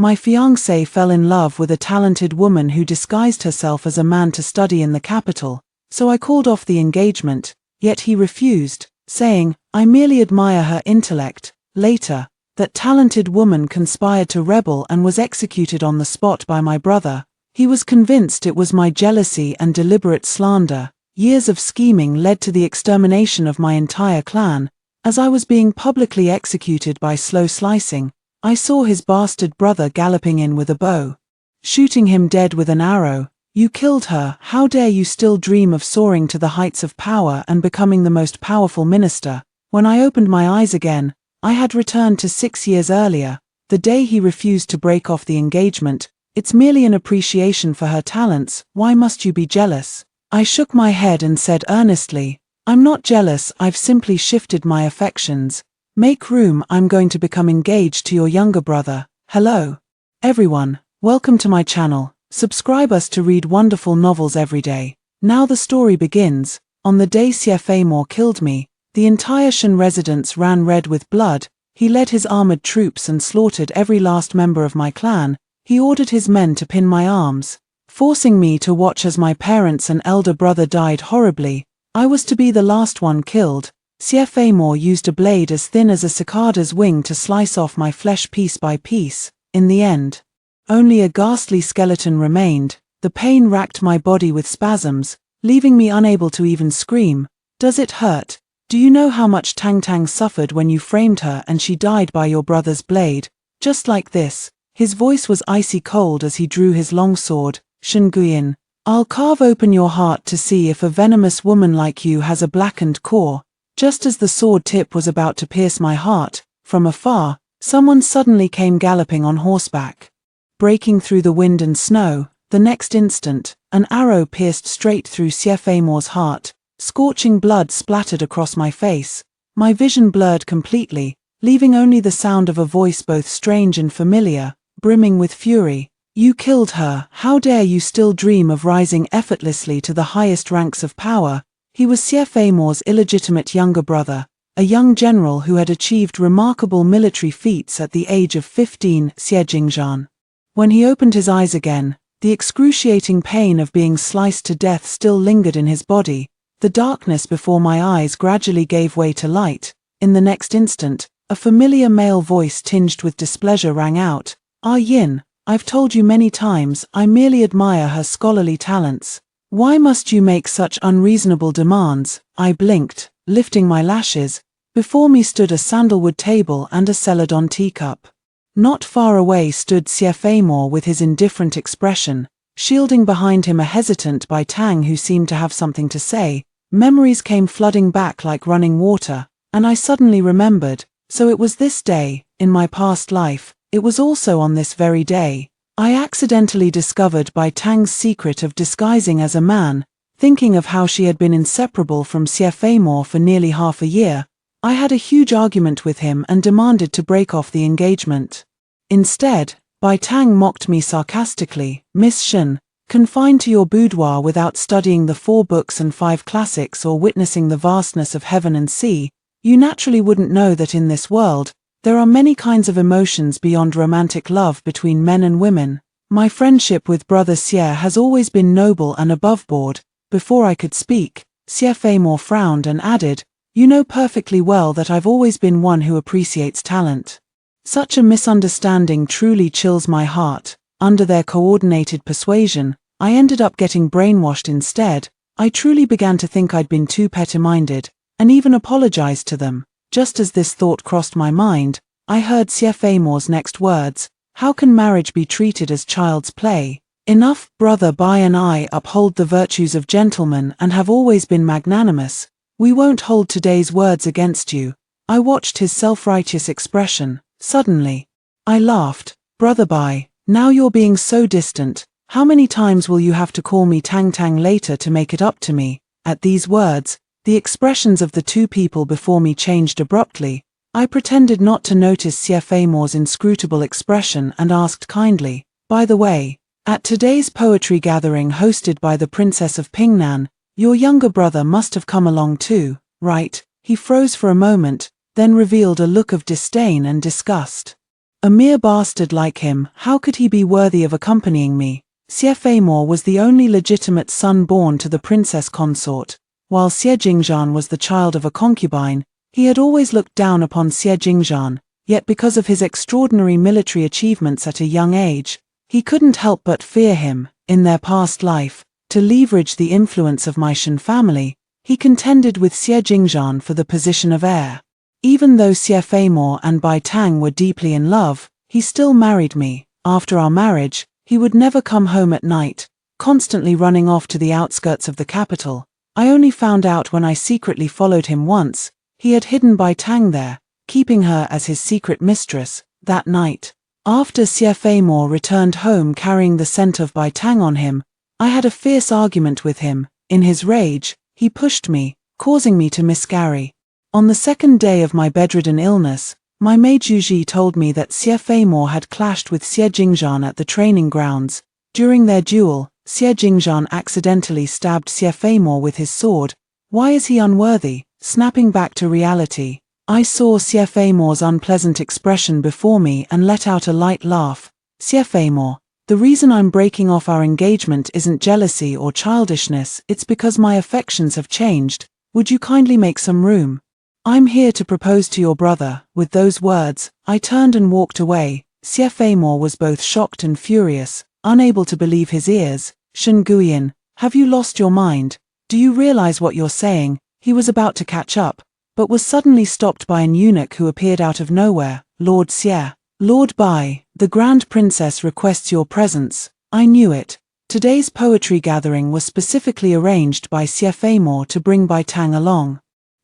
My fiancé fell in love with a talented woman who disguised herself as a man to study in the capital, so I called off the engagement, yet he refused, saying, "I merely admire her intellect." Later, that talented woman conspired to rebel and was executed on the spot by my brother. He was convinced it was my jealousy and deliberate slander. Years of scheming led to the extermination of my entire clan. As I was being publicly executed by slow slicing, I saw his bastard brother galloping in with a bow, shooting him dead with an arrow. "You killed her. How dare you still dream of soaring to the heights of power and becoming the most powerful minister?" When I opened my eyes again, I had returned to 6 years earlier, the day he refused to break off the engagement. "It's merely an appreciation for her talents. Why must you be jealous?" I shook my head and said earnestly, "I'm not jealous, I've simply shifted my affections. Make room, I'm going to become engaged to your younger brother." Hello, everyone, welcome to my channel. Subscribe us to read wonderful novels every day. Now the story begins. On the day fiancé killed me, the entire Shan residence ran red with blood. He led his armored troops and slaughtered every last member of my clan. He ordered his men to pin my arms, forcing me to watch as my parents and elder brother died horribly. I was to be the last one killed. Fiancé used a blade as thin as a cicada's wing to slice off my flesh piece by piece. In the end, only a ghastly skeleton remained. The pain racked my body with spasms, leaving me unable to even scream. "Does it hurt? Do you know how much Tang Tang suffered when you framed her and she died by your brother's blade? Just like this." His voice was icy cold as he drew his long sword. "Shan Guiyin, I'll carve open your heart to see if a venomous woman like you has a blackened core." Just as the sword tip was about to pierce my heart, from afar, someone suddenly came galloping on horseback, breaking through the wind and snow. The next instant, an arrow pierced straight through fiancé's heart. Scorching blood splattered across my face. My vision blurred completely, leaving only the sound of a voice both strange and familiar, brimming with fury. "You killed her. How dare you still dream of rising effortlessly to the highest ranks of power?" He was fiancé's illegitimate younger brother, a young general who had achieved remarkable military feats at the age of 15. Jingzhan. When he opened his eyes again, the excruciating pain of being sliced to death still lingered in his body. The darkness before my eyes gradually gave way to light. In the next instant, a familiar male voice tinged with displeasure rang out. "Ah Yin, I've told you many times, I merely admire her scholarly talents. Why must you make such unreasonable demands?" I blinked, lifting my lashes. Before me stood a sandalwood table and a celadon teacup. Not far away stood fiancé with his indifferent expression, shielding behind him a hesitant Bai Tang who seemed to have something to say. Memories came flooding back like running water, and I suddenly remembered. So it was this day, in my past life, it was also on this very day, I accidentally discovered Bai Tang's secret of disguising as a man. Thinking of how she had been inseparable from fiancé for nearly half a year, I had a huge argument with him and demanded to break off the engagement. Instead, Bai Tang mocked me sarcastically. "Miss Shan, confined to your boudoir without studying the 4 books and 5 classics or witnessing the vastness of heaven and sea, you naturally wouldn't know that in this world, there are many kinds of emotions beyond romantic love between men and women. My friendship with Brother Xie has always been noble and aboveboard." Before I could speak, fiancé frowned and added, "You know perfectly well that I've always been one who appreciates talent." Such a misunderstanding truly chills my heart. Under their coordinated persuasion, I ended up getting brainwashed instead. I truly began to think I'd been too petty-minded, and even apologized to them. Just as this thought crossed my mind, I heard fiancé's next words. "How can marriage be treated as child's play?" "Enough, Brother Bai and I uphold the virtues of gentlemen and have always been magnanimous. We won't hold today's words against you." I watched his self-righteous expression. Suddenly, I laughed. "Brother Bai, now you're being so distant. How many times will you have to call me Tang Tang later to make it up to me?" At these words, the expressions of the two people before me changed abruptly. I pretended not to notice fiancé's inscrutable expression and asked kindly, "By the way, at today's poetry gathering hosted by the Princess of Pingnan, your younger brother must have come along too, right?" He froze for a moment, then revealed a look of disdain and disgust. A mere bastard like him, how could he be worthy of accompanying me? Xie was the only legitimate son born to the princess consort. While Xie Jingzhan was the child of a concubine, he had always looked down upon Xie Jingzhan, yet because of his extraordinary military achievements at a young age, he couldn't help but fear him. In their past life, to leverage the influence of my Shen family, he contended with Xie Jingzhan for the position of heir. Even though Xie and Bai Tang were deeply in love, he still married me. After our marriage, he would never come home at night, constantly running off to the outskirts of the capital. I only found out when I secretly followed him once. He had hidden Bai Tang there, keeping her as his secret mistress. That night, after Xie returned home carrying the scent of Bai Tang on him, I had a fierce argument with him. In his rage, he pushed me, causing me to miscarry. On the second day of my bedridden illness, my maid Juji told me that Xie had clashed with Xie Jingzhan at the training grounds. During their duel, Xie Jingzhan accidentally stabbed Xie with his sword. Why is he unworthy? Snapping back to reality, I saw Xie unpleasant expression before me and let out a light laugh. Xie, the reason I'm breaking off our engagement isn't jealousy or childishness, it's because my affections have changed. Would you kindly make some room? I'm here to propose to your brother. With those words, I turned and walked away. Xie was both shocked and furious, unable to believe his ears. Shen Guiyin, have you lost your mind? Do you realize what you're saying? He was about to catch up, but was suddenly stopped by an eunuch who appeared out of nowhere. Lord Xie. Lord Bai, the Grand Princess requests your presence. I knew it. Today's poetry gathering was specifically arranged by Xie to bring Bai Tang along.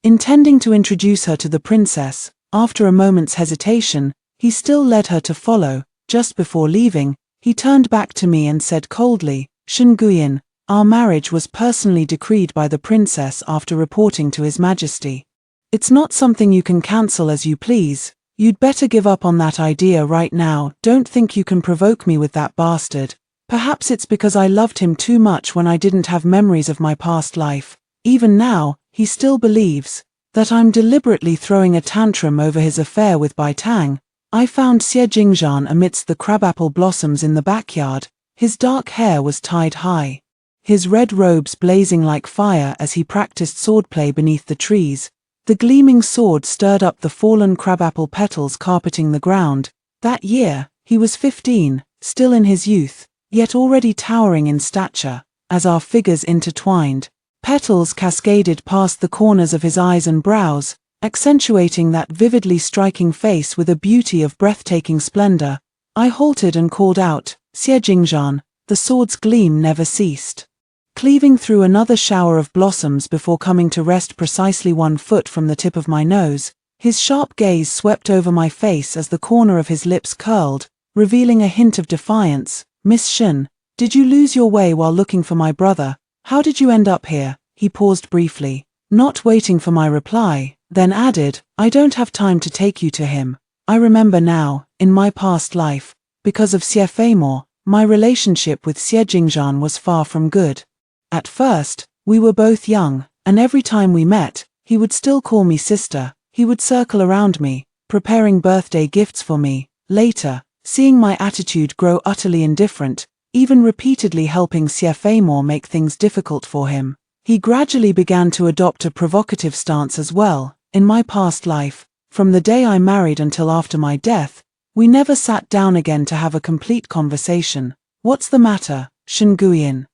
Intending to introduce her to the princess, after a moment's hesitation, he still led her to follow. Just before leaving, he turned back to me and said coldly, Shen Guiyin, our marriage was personally decreed by the princess after reporting to His Majesty. It's not something you can cancel as you please. You'd better give up on that idea right now. Don't think you can provoke me with that bastard. Perhaps it's because I loved him too much when I didn't have memories of my past life. Even now, he still believes that I'm deliberately throwing a tantrum over his affair with Bai Tang. I found Xie Jingzhan amidst the crabapple blossoms in the backyard. His dark hair was tied high, his red robes blazing like fire as he practiced swordplay beneath the trees. The gleaming sword stirred up the fallen crabapple petals carpeting the ground. That year, he was 15, still in his youth, yet already towering in stature. As our figures intertwined, petals cascaded past the corners of his eyes and brows, accentuating that vividly striking face with a beauty of breathtaking splendor. I halted and called out, Xie Jingzhan. The sword's gleam never ceased, cleaving through another shower of blossoms before coming to rest precisely 1 foot from the tip of my nose. His sharp gaze swept over my face as the corner of his lips curled, revealing a hint of defiance. Miss Shen, did you lose your way while looking for my brother? How did you end up here? He paused briefly, not waiting for my reply, then added, I don't have time to take you to him. I remember now, in my past life, because of Xie, my relationship with Xie Jingzhan was far from good. At first, we were both young, and every time we met, he would still call me sister. He would circle around me, preparing birthday gifts for me. Later, seeing my attitude grow utterly indifferent, even repeatedly helping Xie make things difficult for him, he gradually began to adopt a provocative stance as well. In my past life, from the day I married until after my death, we never sat down again to have a complete conversation. What's the matter, Shen Guiyin?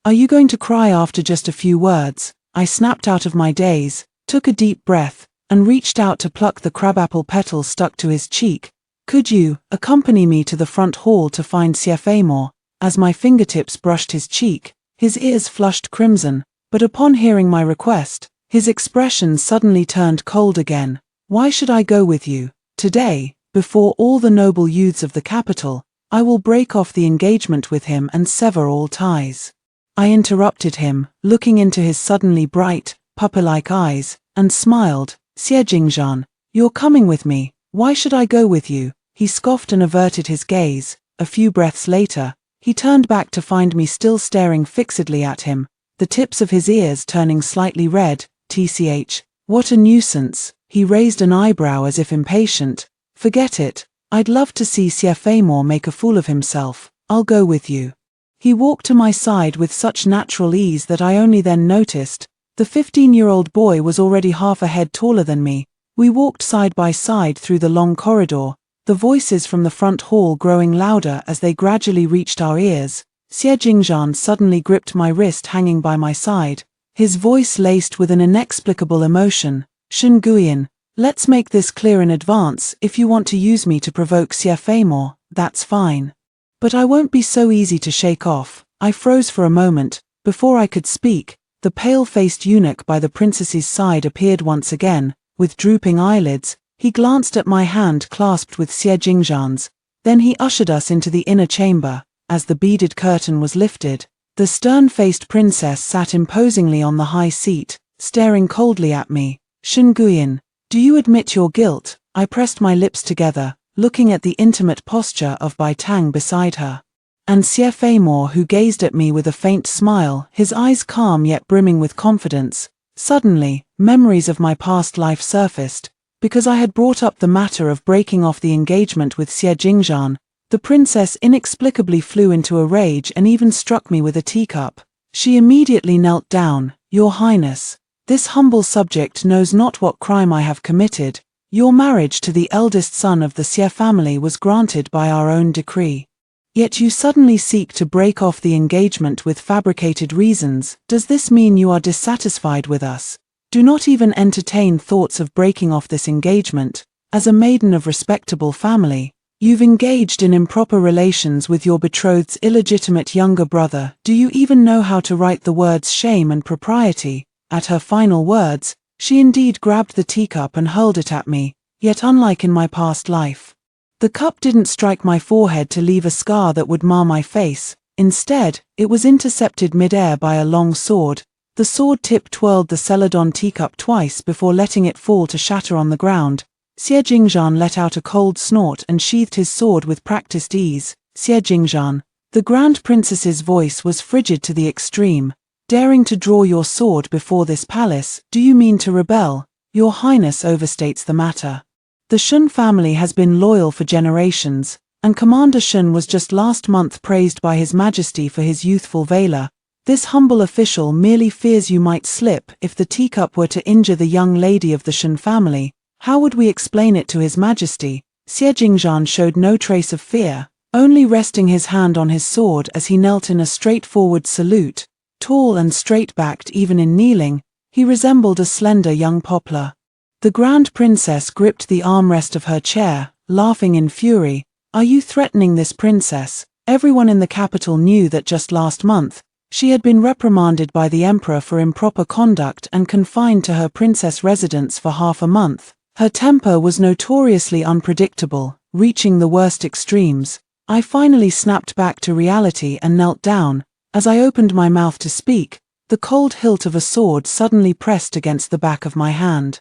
Are you going to cry after just a few words? I snapped out of my daze, took a deep breath, and reached out to pluck the crabapple petal stuck to his cheek. Could you accompany me to the front hall to find Xie? As my fingertips brushed his cheek, his ears flushed crimson, but upon hearing my request, his expression suddenly turned cold again. Why should I go with you? Today, before all the noble youths of the capital, I will break off the engagement with him and sever all ties. I interrupted him, looking into his suddenly bright, puppy-like eyes, and smiled. Xie Jingzhan, you're coming with me. Why should I go with you? He scoffed and averted his gaze. A few breaths later, he turned back to find me still staring fixedly at him, the tips of his ears turning slightly red. TCH, what a nuisance. He raised an eyebrow as if impatient. Forget it. I'd love to see Siafamor make a fool of himself. I'll go with you. He walked to my side with such natural ease that I only then noticed. The 15-year-old boy was already half a head taller than me. We walked side by side through the long corridor, the voices from the front hall growing louder as they gradually reached our ears. Xie Jingzhan suddenly gripped my wrist hanging by my side, his voice laced with an inexplicable emotion. Shen Guiyin, let's make this clear in advance. If you want to use me to provoke Siafamor, that's fine. But I won't be so easy to shake off. I froze for a moment. Before I could speak, the pale-faced eunuch by the princess's side appeared once again. With drooping eyelids, he glanced at my hand clasped with Xie Jingzhan's. Then he ushered us into the inner chamber. As the beaded curtain was lifted, the stern-faced princess sat imposingly on the high seat, staring coldly at me. Shen Guiyin, do you admit your guilt? I pressed my lips together, looking at the intimate posture of Bai Tang beside her. And Siafamor, who gazed at me with a faint smile, his eyes calm yet brimming with confidence. Suddenly, memories of my past life surfaced. Because I had brought up the matter of breaking off the engagement with Xie Jingzhan, the princess inexplicably flew into a rage and even struck me with a teacup. She immediately knelt down. Your Highness, this humble subject knows not what crime I have committed. Your marriage to the eldest son of the Xie family was granted by our own decree. Yet you suddenly seek to break off the engagement with fabricated reasons. Does this mean you are dissatisfied with us? Do not even entertain thoughts of breaking off this engagement. As a maiden of respectable family, you've engaged in improper relations with your betrothed's illegitimate younger brother. Do you even know how to write the words shame and propriety? At her final words, she indeed grabbed the teacup and hurled it at me, yet unlike in my past life. The cup didn't strike my forehead to leave a scar that would mar my face. Instead, it was intercepted mid-air by a long sword. The sword tip twirled the Celadon teacup twice before letting it fall to shatter on the ground. Xie Jingzhan let out a cold snort and sheathed his sword with practiced ease. Xie Jingzhan, the Grand Princess's voice was frigid to the extreme. Daring to draw your sword before this palace, do you mean to rebel? Your Highness overstates the matter. The Shen family has been loyal for generations, and Commander Shen was just last month praised by His Majesty for his youthful valor. This humble official merely fears you might slip. If the teacup were to injure the young lady of the Shen family, how would we explain it to His Majesty? Xie Jingzhan showed no trace of fear, only resting his hand on his sword as he knelt in a straightforward salute. Tall and straight-backed even in kneeling, he resembled a slender young poplar. The Grand Princess gripped the armrest of her chair, laughing in fury. Are you threatening this princess? Everyone in the capital knew that just last month, she had been reprimanded by the Emperor for improper conduct and confined to her princess residence for half a month. Her temper was notoriously unpredictable, reaching the worst extremes. I finally snapped back to reality and knelt down. As I opened my mouth to speak, the cold hilt of a sword suddenly pressed against the back of my hand.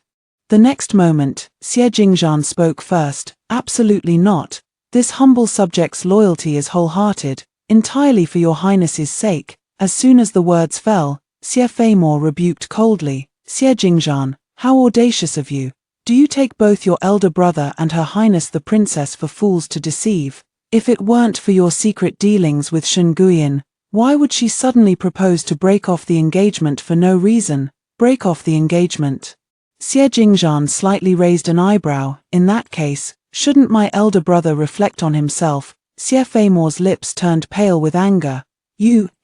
The next moment, Xie Jingzhan spoke first. Absolutely not. This humble subject's loyalty is wholehearted, entirely for your Highness's sake. As soon as the words fell, Siafamor rebuked coldly. Xie Jingzhan, how audacious of you. Do you take both your elder brother and Her Highness the Princess for fools to deceive? If it weren't for your secret dealings with Shen Guiyin, why would she suddenly propose to break off the engagement for no reason? Break off the engagement? Xie Jingzhan slightly raised an eyebrow. In that case, shouldn't my elder brother reflect on himself? Siafamor's lips turned pale with anger.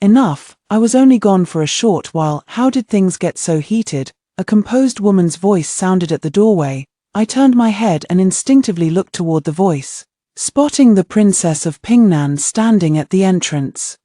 Enough. I was only gone for a short while. How did things get so heated? A composed woman's voice sounded at the doorway. I turned my head and instinctively looked toward the voice, spotting the Princess of Pingnan standing at the entrance.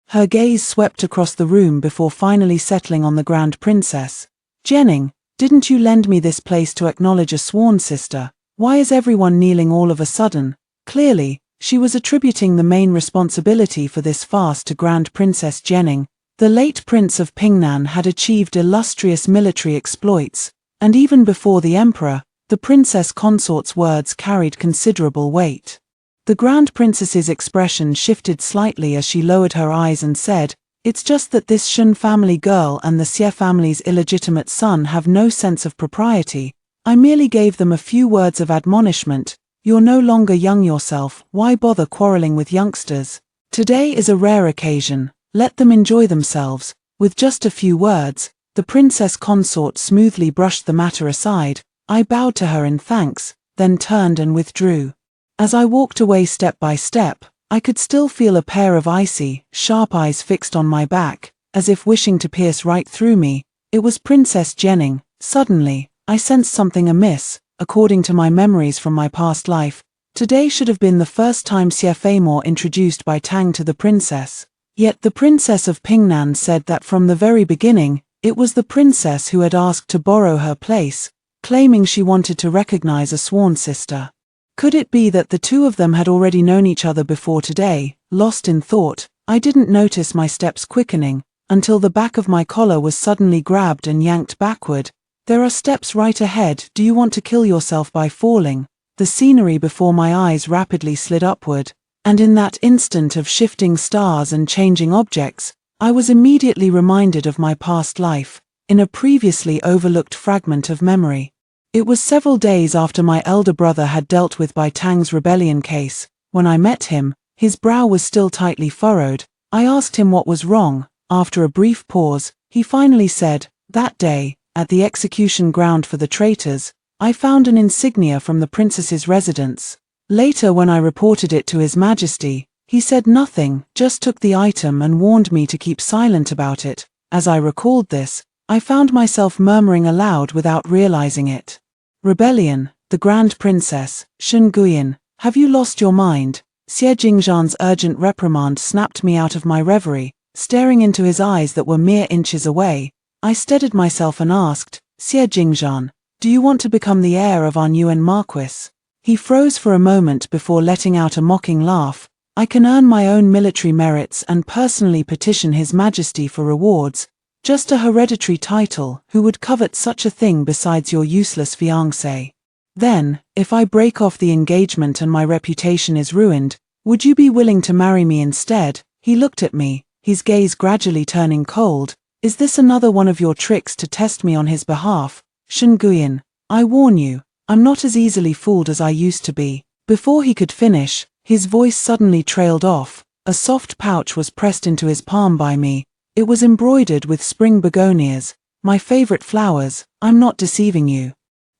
Her gaze swept across the room before finally settling on the Grand Princess. Jenning, didn't you lend me this place to acknowledge a sworn sister? Why is everyone kneeling all of a sudden? Clearly, she was attributing the main responsibility for this farce to Grand Princess Jenning. The late Prince of Pingnan had achieved illustrious military exploits, and even before the Emperor, the Princess Consort's words carried considerable weight. The Grand Princess's expression shifted slightly as she lowered her eyes and said, It's just that this Shen family girl and the Xie family's illegitimate son have no sense of propriety. I merely gave them a few words of admonishment. You're no longer young yourself, why bother quarreling with youngsters? Today is a rare occasion, let them enjoy themselves. With just a few words, the princess consort smoothly brushed the matter aside. I bowed to her in thanks, then turned and withdrew. As I walked away step by step, I could still feel a pair of icy, sharp eyes fixed on my back, as if wishing to pierce right through me. It was Princess Jenning. Suddenly, I sensed something amiss. According to my memories from my past life, today should have been the first time Xie Feimor introduced Bai Tang to the princess. Yet the princess of Pingnan said that from the very beginning, it was the princess who had asked to borrow her place, claiming she wanted to recognize a sworn sister. Could it be that the two of them had already known each other before today? Lost in thought, I didn't notice my steps quickening, until the back of my collar was suddenly grabbed and yanked backward. There are steps right ahead, do you want to kill yourself by falling? The scenery before my eyes rapidly slid upward, and in that instant of shifting stars and changing objects, I was immediately reminded of my past life, in a previously overlooked fragment of memory. It was several days after my elder brother had dealt with Bai Tang's rebellion case. When I met him, his brow was still tightly furrowed. I asked him what was wrong. After a brief pause, he finally said, "That day, at the execution ground for the traitors, I found an insignia from the princess's residence. Later when I reported it to His Majesty, he said nothing, just took the item and warned me to keep silent about it." As I recalled this, I found myself murmuring aloud without realizing it. "Rebellion, the Grand Princess, Shen Guyan, have you lost your mind?" Xie Jingzhan's urgent reprimand snapped me out of my reverie. Staring into his eyes that were mere inches away, I steadied myself and asked, "Xie Jingzhan, do you want to become the heir of our Nguyen Marquis?" He froze for a moment before letting out a mocking laugh. "I can earn my own military merits and personally petition His Majesty for rewards. Just a hereditary title, who would covet such a thing besides your useless fiancé? Then, if I break off the engagement and my reputation is ruined, would you be willing to marry me instead?" He looked at me, his gaze gradually turning cold. "Is this another one of your tricks to test me on his behalf? Shen Guyan, I warn you, I'm not as easily fooled as I used to be." Before he could finish, his voice suddenly trailed off. A soft pouch was pressed into his palm by me. It was embroidered with spring begonias, my favorite flowers. "I'm not deceiving you.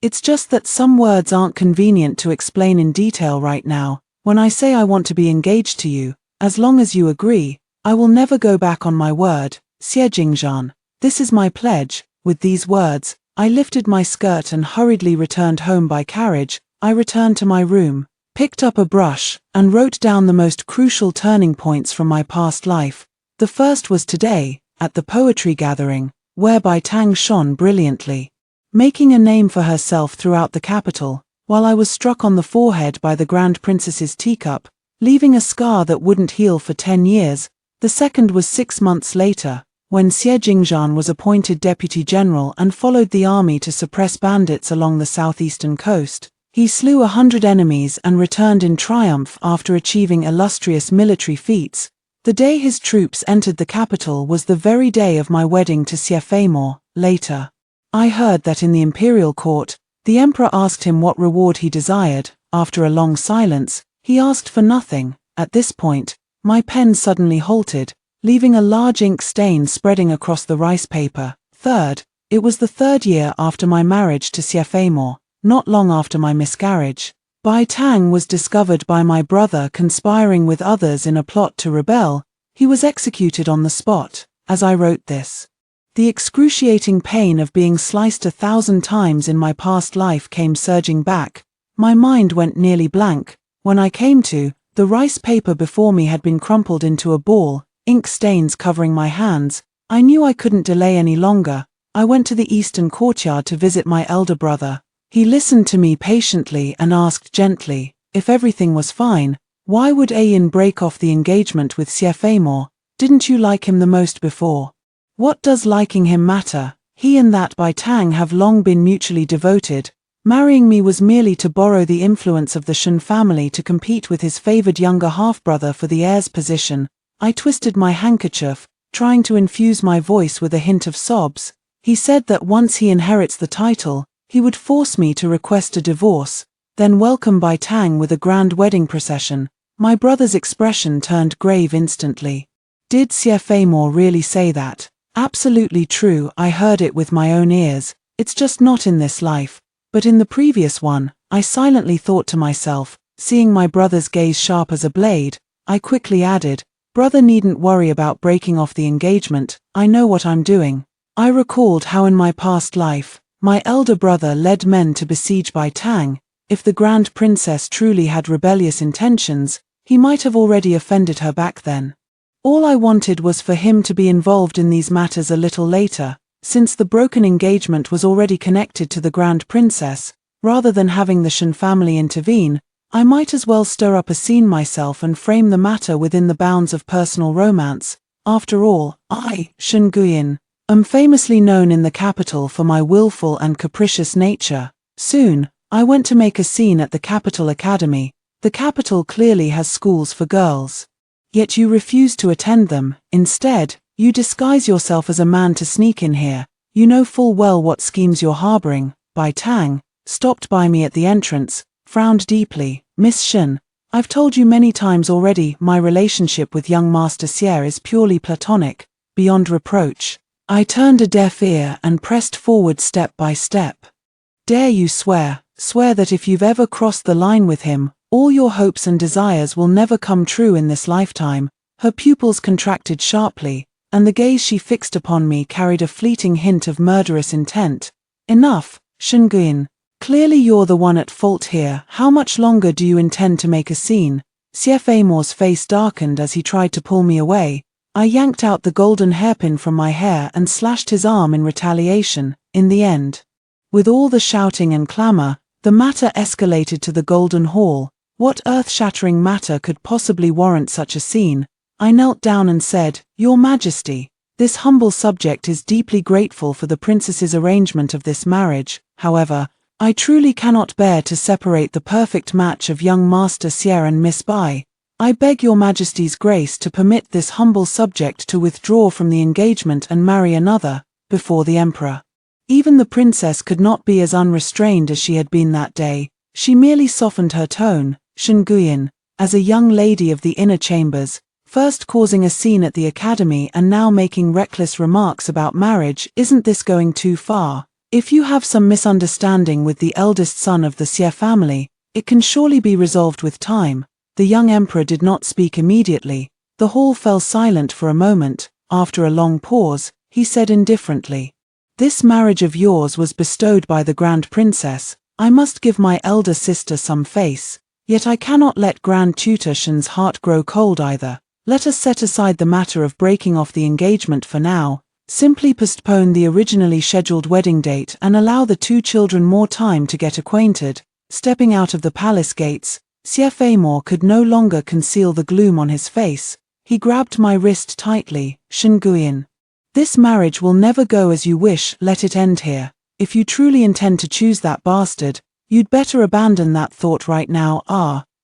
It's just that some words aren't convenient to explain in detail right now. When I say I want to be engaged to you, as long as you agree, I will never go back on my word. Xie Jingzhan, this is my pledge." With these words, I lifted my skirt and hurriedly returned home by carriage. I returned to my room, picked up a brush, and wrote down the most crucial turning points from my past life. The first was today, at the poetry gathering, where Bai Tang shone brilliantly, making a name for herself throughout the capital, while I was struck on the forehead by the Grand Princess's teacup, leaving a scar that wouldn't heal for 10 years. The second was 6 months later, when Xie Jingzhan was appointed Deputy General and followed the army to suppress bandits along the southeastern coast. He slew 100 enemies and returned in triumph after achieving illustrious military feats. The day his troops entered the capital was the very day of my wedding to Xie Feimor. Later, I heard that in the imperial court, the emperor asked him what reward he desired. After a long silence, he asked for nothing. At this point, my pen suddenly halted, leaving a large ink stain spreading across the rice paper. Third, it was the 3rd year after my marriage to Xie Feimor, not long after my miscarriage. Bai Tang was discovered by my brother conspiring with others in a plot to rebel. He was executed on the spot. As I wrote this, the excruciating pain of being sliced 1,000 times in my past life came surging back. My mind went nearly blank. When I came to, the rice paper before me had been crumpled into a ball, ink stains covering my hands. I knew I couldn't delay any longer. I went to the eastern courtyard to visit my elder brother. He listened to me patiently and asked gently, if everything was fine, why would Ayin break off the engagement with Xie Feimor? Didn't you like him the most before? What does liking him matter? He and that Bai Tang have long been mutually devoted. Marrying me was merely to borrow the influence of the Shen family to compete with his favored younger half-brother for the heir's position. I twisted my handkerchief, trying to infuse my voice with a hint of sobs. He said that once he inherits the title, he would force me to request a divorce. then welcome Bai Tang with a grand wedding procession. My brother's expression turned grave instantly. Did Xie Feimor really say that? Absolutely true, I heard it with my own ears. It's just not in this life, but in the previous one, I silently thought to myself, seeing my brother's gaze sharp as a blade. I quickly added, brother needn't worry about breaking off the engagement, I know what I'm doing. I recalled how in my past life, my elder brother led men to besiege Bai Tang. If the Grand Princess truly had rebellious intentions, he might have already offended her back then. All I wanted was for him to be involved in these matters a little later, since the broken engagement was already connected to the Grand Princess. Rather than having the Shen family intervene, I might as well stir up a scene myself and frame the matter within the bounds of personal romance. After all, I, Shen Guyin, am famously known in the capital for my willful and capricious nature. Soon, I went to make a scene at the Capital Academy. The capital clearly has schools for girls. Yet you refuse to attend them. Instead, you disguise yourself as a man to sneak in here. You know full well what schemes you're harboring. Bai Tang stopped by me at the entrance, frowned deeply. Miss Shen, I've told you many times already, my relationship with young Master Xie is purely platonic, beyond reproach. I turned a deaf ear and pressed forward step by step. Dare you swear that if you've ever crossed the line with him, all your hopes and desires will never come true in this lifetime. Her pupils contracted sharply, and the gaze she fixed upon me carried a fleeting hint of murderous intent. Enough, Shen Guyin. Clearly you're the one at fault here. How much longer do you intend to make a scene? Xie Feimor's face darkened as he tried to pull me away. I yanked out the golden hairpin from my hair and slashed his arm in retaliation. In the end, with all the shouting and clamor, the matter escalated to the Golden Hall. What earth-shattering matter could possibly warrant such a scene? I knelt down and said, Your Majesty, this humble subject is deeply grateful for the princess's arrangement of this marriage. However, I truly cannot bear to separate the perfect match of young Master Xie and Miss Bai. I beg your Majesty's grace to permit this humble subject to withdraw from the engagement and marry another, before the Emperor. Even the princess could not be as unrestrained as she had been that day. She merely softened her tone. Shen Guyin, as a young lady of the inner chambers, first causing a scene at the academy and now making reckless remarks about marriage, isn't this going too far? If you have some misunderstanding with the eldest son of the Xie family, it can surely be resolved with time. The young emperor did not speak immediately. The hall fell silent for a moment. After a long pause, he said indifferently, This marriage of yours was bestowed by the Grand Princess. I must give my elder sister some face. Yet I cannot let Grand Tutor Shen's heart grow cold either. Let us set aside the matter of breaking off the engagement for now. Simply postpone the originally scheduled wedding date and allow the two children more time to get acquainted. Stepping out of the palace gates, Xie Feimor could no longer conceal the gloom on his face. He grabbed my wrist tightly. Shen Guyin, this marriage will never go as you wish. Let it end here. If you truly intend to choose that bastard, you'd better abandon that thought right now.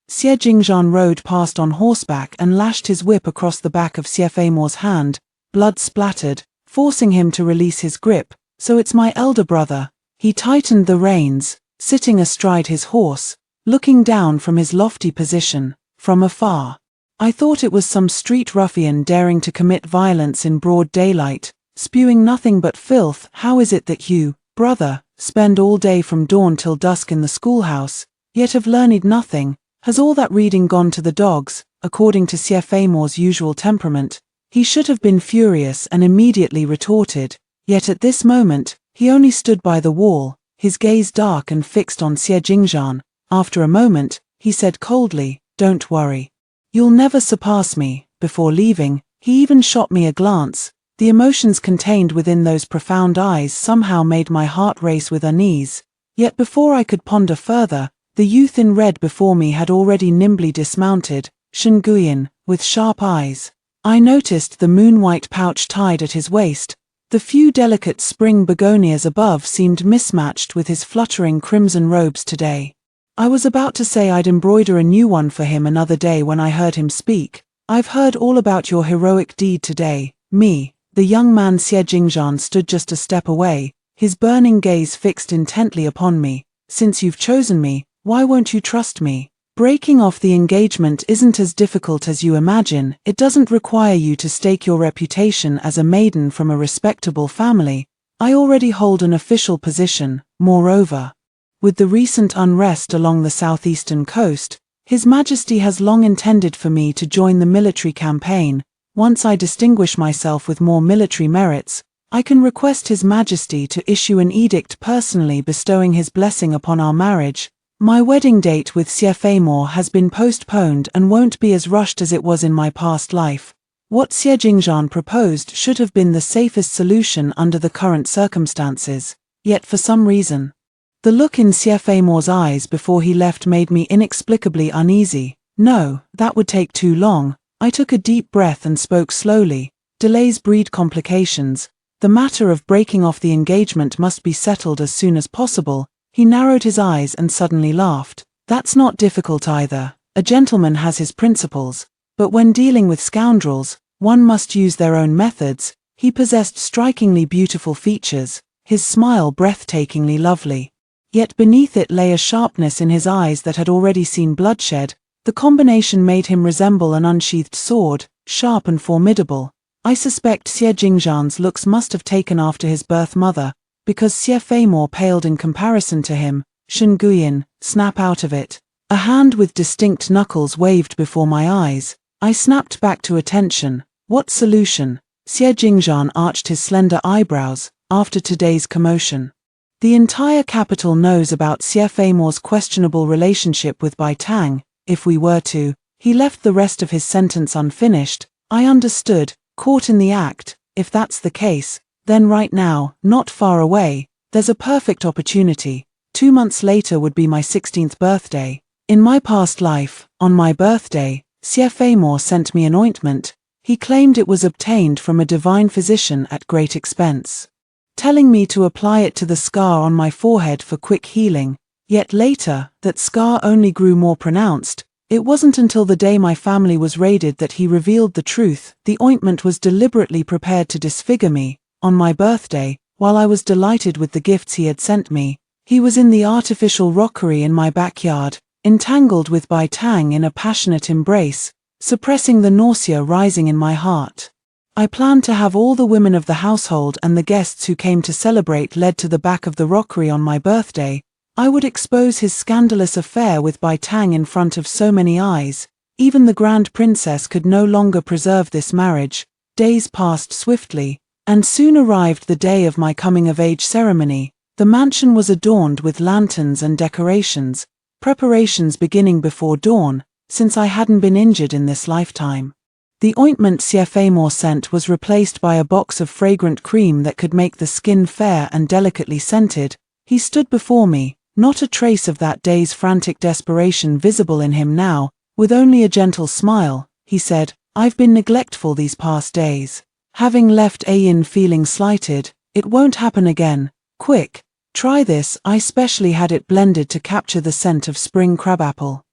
Xie Jingzhan rode past on horseback and lashed his whip across the back of Xie Feimor's hand. Blood splattered, forcing him to release his grip. So it's my elder brother. He tightened the reins, sitting astride his horse, looking down from his lofty position. From afar, I thought it was some street ruffian daring to commit violence in broad daylight, spewing nothing but filth. How is it that you, brother, spend all day from dawn till dusk in the schoolhouse, yet have learned nothing? Has all that reading gone to the dogs? According to Xie Feimor's usual temperament, he should have been furious and immediately retorted, yet at this moment, he only stood by the wall, his gaze dark and fixed on Xie Jingzhan. After a moment, he said coldly, Don't worry. You'll never surpass me. Before leaving, he even shot me a glance. The emotions contained within those profound eyes somehow made my heart race with unease. Yet before I could ponder further, the youth in red before me had already nimbly dismounted. Shen Guyin, with sharp eyes. I noticed the moon-white pouch tied at his waist. The few delicate spring begonias above seemed mismatched with his fluttering crimson robes today. I was about to say I'd embroider a new one for him another day when I heard him speak. I've heard all about your heroic deed today. Me. The young man Xie Jingzhan stood just a step away, his burning gaze fixed intently upon me. Since you've chosen me, Why won't you trust me? Breaking off the engagement isn't as difficult as you imagine. It doesn't require you to stake your reputation as a maiden from a respectable family. I already hold an official position. Moreover, with the recent unrest along the southeastern coast, His Majesty has long intended for me to join the military campaign. Once I distinguish myself with more military merits, I can request His Majesty to issue an edict personally bestowing his blessing upon our marriage. My wedding date with Xie Feimor has been postponed and won't be as rushed as it was in my past life. What Xie Jingzhan proposed should have been the safest solution under the current circumstances, yet for some reason, the look in Xie Feimor's eyes before he left made me inexplicably uneasy. No, that would take too long. I took a deep breath and spoke slowly. Delays breed complications. The matter of breaking off the engagement must be settled as soon as possible. He narrowed his eyes and suddenly laughed. That's not difficult either. A gentleman has his principles. But when dealing with scoundrels, one must use their own methods. He possessed strikingly beautiful features, his smile breathtakingly lovely. Yet beneath it lay a sharpness in his eyes that had already seen bloodshed. The combination made him resemble an unsheathed sword, sharp and formidable. I suspect Xie Jingzhan's looks must have taken after his birth mother, because Xie Feimor paled in comparison to him. Shen Guyin, snap out of it. A hand with distinct knuckles waved before my eyes. I snapped back to attention. What solution? Xie Jingzhan arched his slender eyebrows. After today's commotion, the entire capital knows about Xie Feimor's questionable relationship with Bai Tang. If we were to, he left the rest of his sentence unfinished. I understood, caught in the act. If that's the case, then right now, not far away, there's a perfect opportunity. 2 months later would be my 16th birthday. In my past life, on my birthday, Xie Feimor sent me an ointment. He claimed it was obtained from a divine physician at great expense, telling me to apply it to the scar on my forehead for quick healing. Yet later, that scar only grew more pronounced. It wasn't until the day my family was raided that he revealed the truth. The ointment was deliberately prepared to disfigure me. On my birthday, while I was delighted with the gifts he had sent me, he was in the artificial rockery in my backyard, entangled with Bai Tang in a passionate embrace, suppressing the nausea rising in my heart. I planned to have all the women of the household and the guests who came to celebrate led to the back of the rockery on my birthday. I would expose his scandalous affair with Bai Tang in front of so many eyes. Even the Grand Princess could no longer preserve this marriage. Days passed swiftly, and soon arrived the day of my coming-of-age ceremony. The mansion was adorned with lanterns and decorations, preparations beginning before dawn, since I hadn't been injured in this lifetime. The ointment Xie Feimor sent was replaced by a box of fragrant cream that could make the skin fair and delicately scented. He stood before me, not a trace of that day's frantic desperation visible in him now. With only a gentle smile, he said, "I've been neglectful these past days. Having left Ayin feeling slighted, it won't happen again. Quick, try this. I specially had it blended to capture the scent of spring crabapple.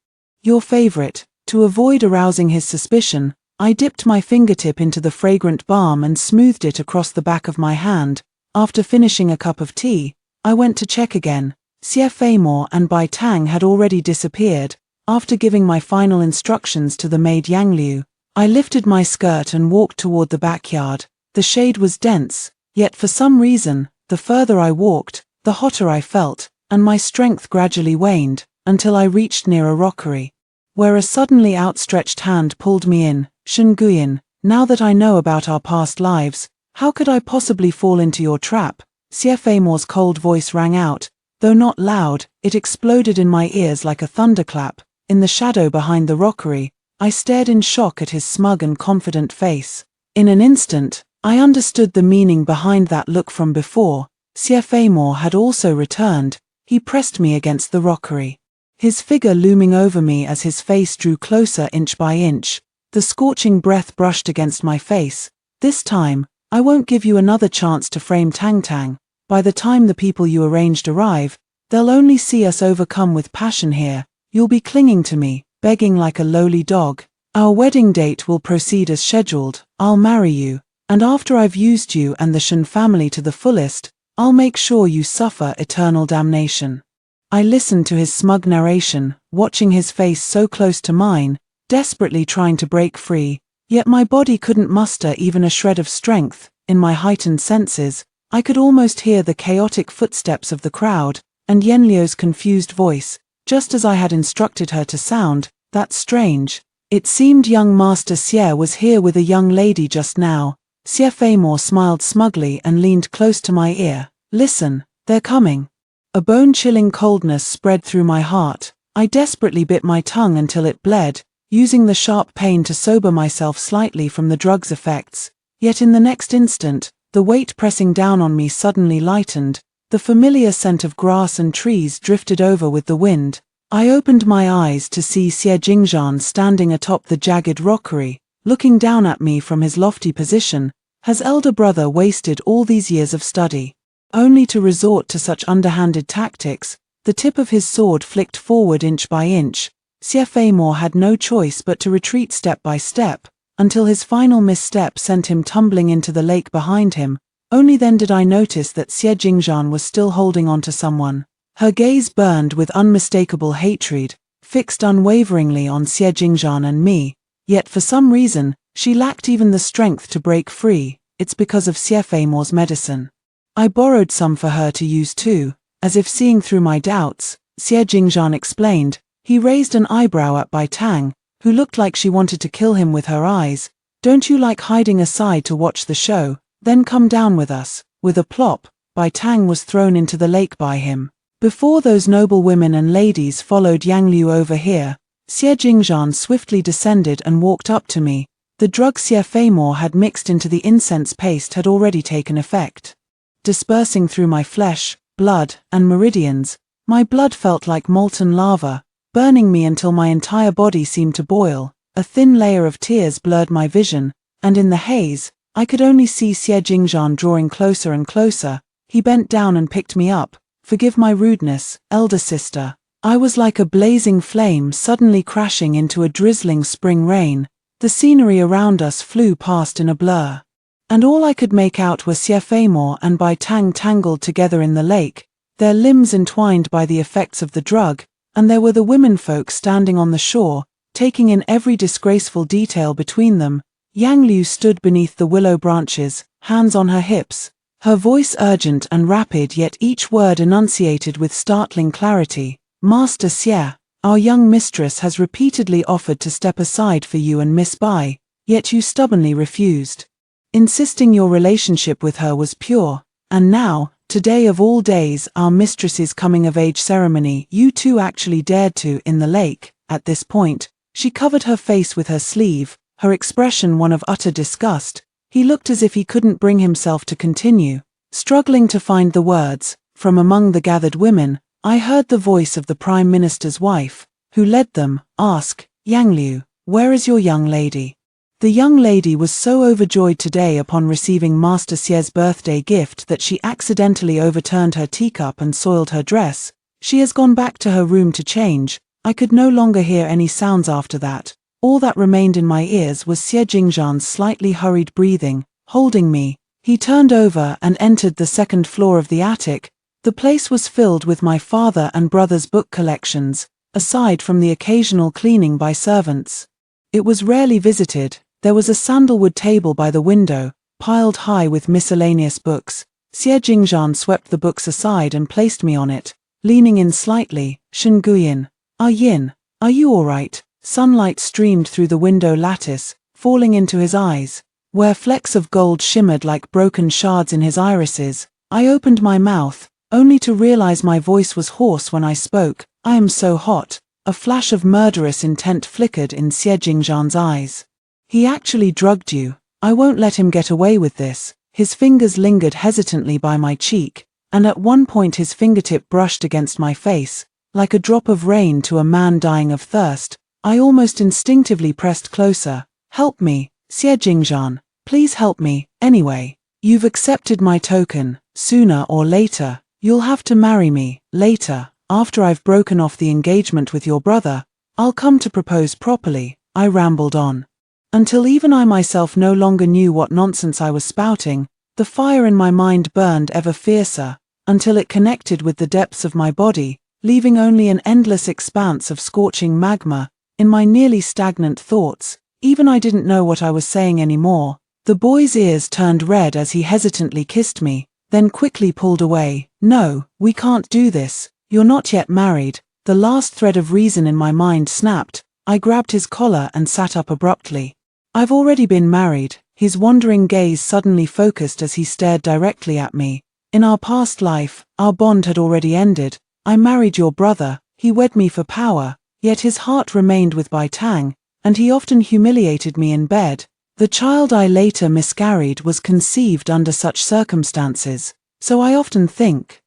Your favorite." To avoid arousing his suspicion, I dipped my fingertip into the fragrant balm and smoothed it across the back of my hand. After finishing a cup of tea, I went to check again. Xie Feimor and Bai Tang had already disappeared. After giving my final instructions to the maid Yang Liu, I lifted my skirt and walked toward the backyard. The shade was dense, yet for some reason, the further I walked, the hotter I felt, and my strength gradually waned, until I reached near a rockery, where a suddenly outstretched hand pulled me in. "Shen Guyin, now that I know about our past lives, how could I possibly fall into your trap?" Xie Feimor's cold voice rang out. Though not loud, it exploded in my ears like a thunderclap. In the shadow behind the rockery, I stared in shock at his smug and confident face. In an instant, I understood the meaning behind that look from before. Xie Feimor had also returned. He pressed me against the rockery, his figure looming over me as his face drew closer inch by inch. The scorching breath brushed against my face. "This time, I won't give you another chance to frame Tang Tang. By the time the people you arranged arrive, they'll only see us overcome with passion here. You'll be clinging to me, begging like a lowly dog. Our wedding date will proceed as scheduled. I'll marry you, and after I've used you and the Shen family to the fullest, I'll make sure you suffer eternal damnation." I listened to his smug narration, watching his face so close to mine, desperately trying to break free, yet my body couldn't muster even a shred of strength. In my heightened senses, I could almost hear the chaotic footsteps of the crowd, and Yenliu's confused voice, just as I had instructed her to sound. That's strange. It seemed young Master Xie was here with a young lady just now. Xie Feimore smiled smugly and leaned close to my ear. Listen, they're coming. A bone-chilling coldness spread through my heart. I desperately bit my tongue until it bled, using the sharp pain to sober myself slightly from the drug's effects. Yet in the next instant, the weight pressing down on me suddenly lightened. The familiar scent of grass and trees drifted over with the wind. I opened my eyes to see Xie Jingzhan standing atop the jagged rockery, looking down at me from his lofty position. Has elder brother wasted all these years of study, only to resort to such underhanded tactics? The tip of his sword flicked forward inch by inch. Xie Feimore had no choice but to retreat step by step, until his final misstep sent him tumbling into the lake behind him. Only then did I notice that Xie Jingzhan was still holding on to someone. Her gaze burned with unmistakable hatred, fixed unwaveringly on Xie Jingzhan and me, yet for some reason, she lacked even the strength to break free. It's because of Xie Feimore's medicine. I borrowed some for her to use too. As if seeing through my doubts, Xie Jingzhan explained. He raised an eyebrow at Bai Tang, who looked like she wanted to kill him with her eyes. Don't you like hiding aside to watch the show? Then come down with us. With a plop, Bai Tang was thrown into the lake by him. Before those noble women and ladies followed Yang Liu over here, Xie Jingzhan swiftly descended and walked up to me. The drug Xie Feimore had mixed into the incense paste had already taken effect. Dispersing through my flesh, blood, and meridians, my blood felt like molten lava, burning me until my entire body seemed to boil. A thin layer of tears blurred my vision, and in the haze, I could only see Xie Jingzhan drawing closer and closer. He bent down and picked me up. Forgive my rudeness, elder sister. I was like a blazing flame suddenly crashing into a drizzling spring rain. The scenery around us flew past in a blur, and all I could make out were Xie Feimore and Bai Tang tangled together in the lake, their limbs entwined by the effects of the drug, and there were the womenfolk standing on the shore, taking in every disgraceful detail between them. Yang Liu stood beneath the willow branches, hands on her hips, her voice urgent and rapid, yet each word enunciated with startling clarity. Master Xie, our young mistress has repeatedly offered to step aside for you and Miss Bai, yet you stubbornly refused, insisting your relationship with her was pure. And now, today of all days, our mistress's coming-of-age ceremony, you two actually dared to in the lake. At this point, she covered her face with her sleeve, her expression one of utter disgust. He looked as if he couldn't bring himself to continue. Struggling to find the words, from among the gathered women, I heard the voice of the Prime Minister's wife, who led them, ask, Yang Liu, where is your young lady? The young lady was so overjoyed today upon receiving Master Xie's birthday gift that she accidentally overturned her teacup and soiled her dress. She has gone back to her room to change. I could no longer hear any sounds after that. All that remained in my ears was Xie Jingzhan's slightly hurried breathing. Holding me, he turned over and entered the second floor of the attic. The place was filled with my father and brother's book collections, aside from the occasional cleaning by servants. It was rarely visited. There was a sandalwood table by the window, piled high with miscellaneous books. Xie Jingzhan swept the books aside and placed me on it, leaning in slightly. Shen Guyan, Yin, are you all right? Sunlight streamed through the window lattice, falling into his eyes, where flecks of gold shimmered like broken shards in his irises. I opened my mouth, only to realize my voice was hoarse when I spoke. I am so hot. A flash of murderous intent flickered in Xie Jingzhan's eyes. He actually drugged you. I won't let him get away with this. His fingers lingered hesitantly by my cheek, and at one point his fingertip brushed against my face, like a drop of rain to a man dying of thirst. I almost instinctively pressed closer. Help me, Xie Jingzhan. Please help me. Anyway, you've accepted my token. Sooner or later, you'll have to marry me. Later, after I've broken off the engagement with your brother, I'll come to propose properly. I rambled on, until even I myself no longer knew what nonsense I was spouting. The fire in my mind burned ever fiercer, until it connected with the depths of my body. leaving only an endless expanse of scorching magma in my nearly stagnant thoughts. Even I didn't know what I was saying anymore. The boy's ears turned red as he hesitantly kissed me, then quickly pulled away. No, we can't do this. You're not yet married. The last thread of reason in my mind snapped. I grabbed his collar and sat up abruptly. I've already been married. His wandering gaze suddenly focused as he stared directly at me. In our past life, our bond had already ended. I married your brother. He wed me for power, yet his heart remained with Bai Tang, and he often humiliated me in bed. The child I later miscarried was conceived under such circumstances, so I often think,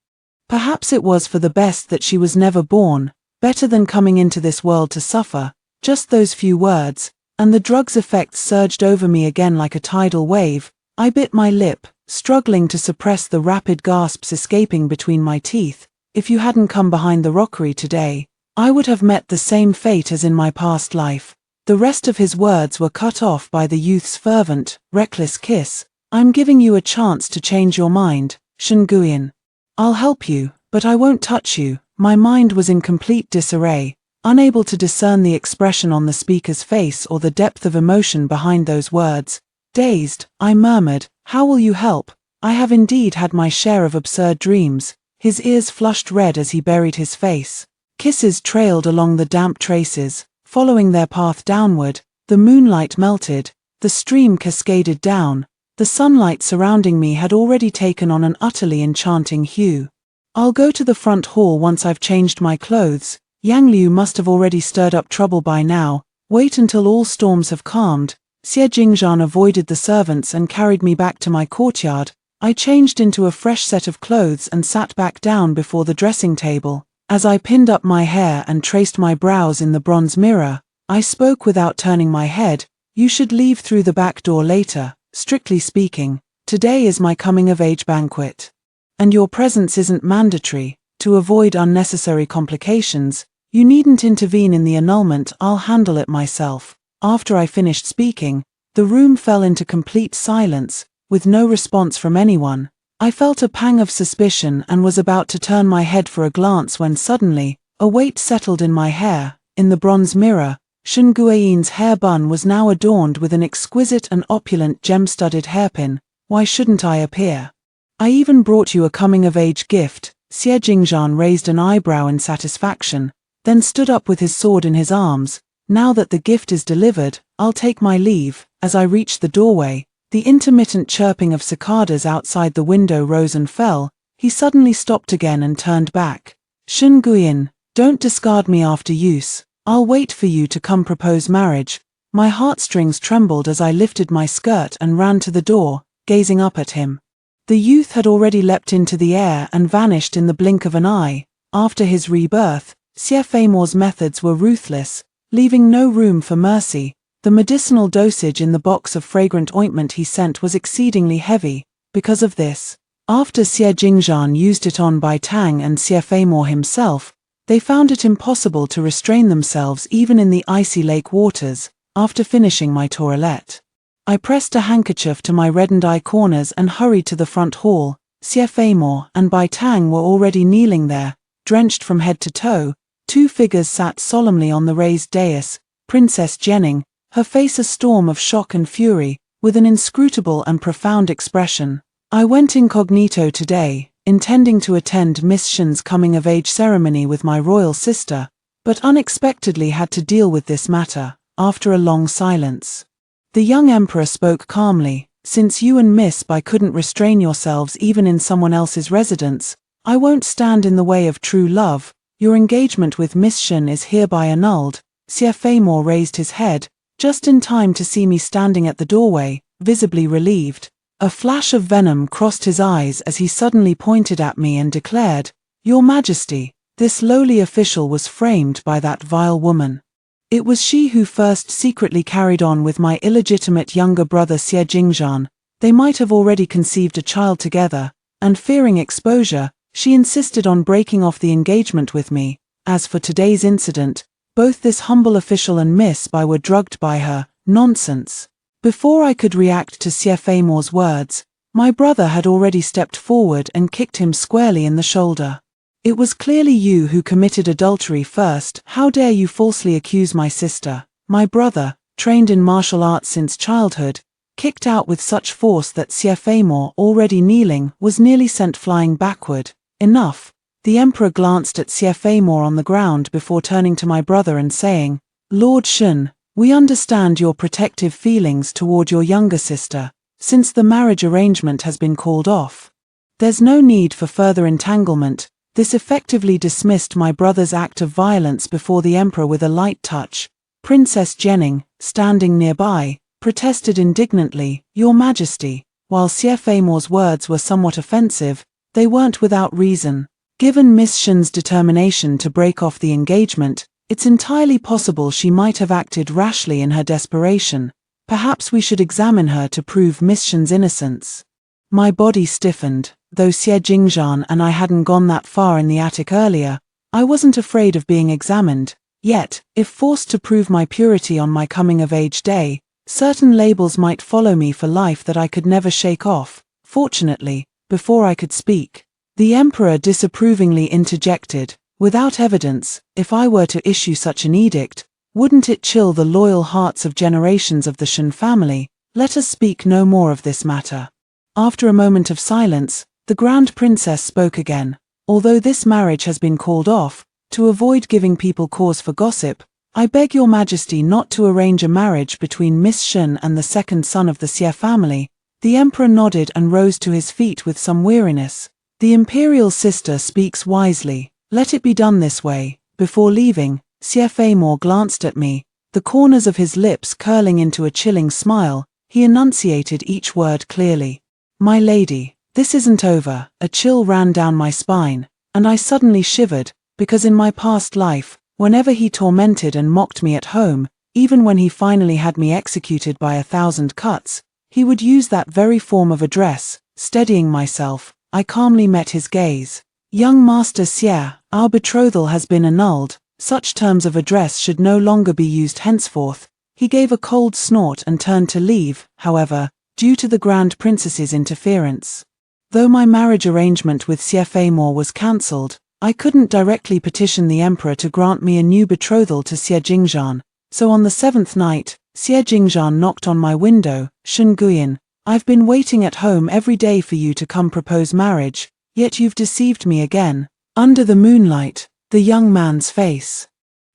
perhaps it was for the best that she was never born, better than coming into this world to suffer. Just those few words, and the drug's effects surged over me again like a tidal wave. I bit my lip, struggling to suppress the rapid gasps escaping between my teeth. If you hadn't come behind the rockery today, I would have met the same fate as in my past life. The rest of his words were cut off by the youth's fervent, reckless kiss. I'm giving you a chance to change your mind, Shen Guiyin. I'll help you, but I won't touch you. My mind was in complete disarray, unable to discern the expression on the speaker's face or the depth of emotion behind those words. Dazed, I murmured, "How will you help? I have indeed had my share of absurd dreams." His ears flushed red as he buried his face. Kisses trailed along the damp traces, following their path downward. The moonlight melted, the stream cascaded down. The sunlight surrounding me had already taken on an utterly enchanting hue. "I'll go to the front hall once I've changed my clothes. Yang Liu must have already stirred up trouble by now. Wait until all storms have calmed." Xie Jingzhan avoided the servants and carried me back to my courtyard. I changed into a fresh set of clothes and sat back down before the dressing table. As I pinned up my hair and traced my brows in the bronze mirror, I spoke without turning my head. "You should leave through the back door later. Strictly speaking, today is my coming-of-age banquet. And your presence isn't mandatory. To avoid unnecessary complications, you needn't intervene in the annulment. I'll handle it myself." After I finished speaking, the room fell into complete silence, with no response from anyone. I felt a pang of suspicion and was about to turn my head for a glance when suddenly, a weight settled in my hair. In the bronze mirror, Shen Guiyin's hair bun was now adorned with an exquisite and opulent gem-studded hairpin. Why shouldn't I appear? "I even brought you a coming-of-age gift." Xie Jingzhan raised an eyebrow in satisfaction, then stood up with his sword in his arms. "Now that the gift is delivered, I'll take my leave." As I reached the doorway, the intermittent chirping of cicadas outside the window rose and fell. He suddenly stopped again and turned back. "Shen Guiyin, don't discard me after use. I'll wait for you to come propose marriage." My heartstrings trembled as I lifted my skirt and ran to the door, gazing up at him. The youth had already leapt into the air and vanished in the blink of an eye. After his rebirth, Xie Feimore's methods were ruthless, leaving no room for mercy. The medicinal dosage in the box of fragrant ointment he sent was exceedingly heavy. Because of this, after Xie Jingzhan used it on Bai Tang and Xie Feimore himself, they found it impossible to restrain themselves even in the icy lake waters. After finishing my toilette, I pressed a handkerchief to my reddened eye corners and hurried to the front hall. Xie Feimore and Bai Tang were already kneeling there, drenched from head to toe. Two figures sat solemnly on the raised dais. Princess Jenning, her face a storm of shock and fury, with an inscrutable and profound expression. I went incognito today, intending to attend Miss Shen's coming-of-age ceremony with my royal sister, but unexpectedly had to deal with this matter. After a long silence, the young emperor spoke calmly. "Since you and Miss Bai couldn't restrain yourselves even in someone else's residence, I won't stand in the way of true love. Your engagement with Miss Shen is hereby annulled." Xie Feimore raised his head, just in time to see me standing at the doorway, visibly relieved. A flash of venom crossed his eyes as he suddenly pointed at me and declared, "Your Majesty, this lowly official was framed by that vile woman. It was she who first secretly carried on with my illegitimate younger brother Xie Jingzhan. They might have already conceived a child together, and fearing exposure, she insisted on breaking off the engagement with me. As for today's incident, both this humble official and Miss Bai were drugged by her." Nonsense. Before I could react to Xie Feimore's words, my brother had already stepped forward and kicked him squarely in the shoulder. It was clearly you who committed adultery first. How dare you falsely accuse my sister? My brother, trained in martial arts since childhood, kicked out with such force that Siefamor, already kneeling, was nearly sent flying backward. Enough. The emperor glanced at Siefamor on the ground before turning to my brother and saying, Lord Shun, we understand your protective feelings toward your younger sister, since the marriage arrangement has been called off. There's no need for further entanglement. This effectively dismissed my brother's act of violence before the emperor with a light touch. Princess Jenning, standing nearby, protested indignantly, Your Majesty. While Siefamor's words were somewhat offensive, they weren't without reason. Given Miss Shun's determination to break off the engagement, it's entirely possible she might have acted rashly in her desperation. Perhaps we should examine her to prove Miss Shun's innocence. My body stiffened. Though Xie Jingzhan and I hadn't gone that far in the attic earlier, I wasn't afraid of being examined. Yet, if forced to prove my purity on my coming-of-age day, certain labels might follow me for life that I could never shake off. Fortunately, before I could speak, the emperor disapprovingly interjected, Without evidence, if I were to issue such an edict, wouldn't it chill the loyal hearts of generations of the Shun family? Let us speak no more of this matter. After a moment of silence, the Grand Princess spoke again. Although this marriage has been called off, to avoid giving people cause for gossip, I beg your Majesty not to arrange a marriage between Miss Shun and the second son of the Xie family. The emperor nodded and rose to his feet with some weariness. The imperial sister speaks wisely. Let it be done this way. Before leaving, Siefamor glanced at me, the corners of his lips curling into a chilling smile. He enunciated each word clearly. My lady, this isn't over. A chill ran down my spine, and I suddenly shivered, because in my past life, whenever he tormented and mocked me at home, even when he finally had me executed by 1,000 cuts, he would use that very form of address. Steadying myself, I calmly met his gaze. Young Master Xie, our betrothal has been annulled. Such terms of address should no longer be used henceforth. He gave a cold snort and turned to leave, however, due to the Grand Princess's interference. Though my marriage arrangement with Siefamor was cancelled, I couldn't directly petition the emperor to grant me a new betrothal to Xie Jingzhan, so on the 7th night, Xie Jingzhan knocked on my window. Shun Guyan, I've been waiting at home every day for you to come propose marriage, yet you've deceived me again. Under the moonlight, the young man's face,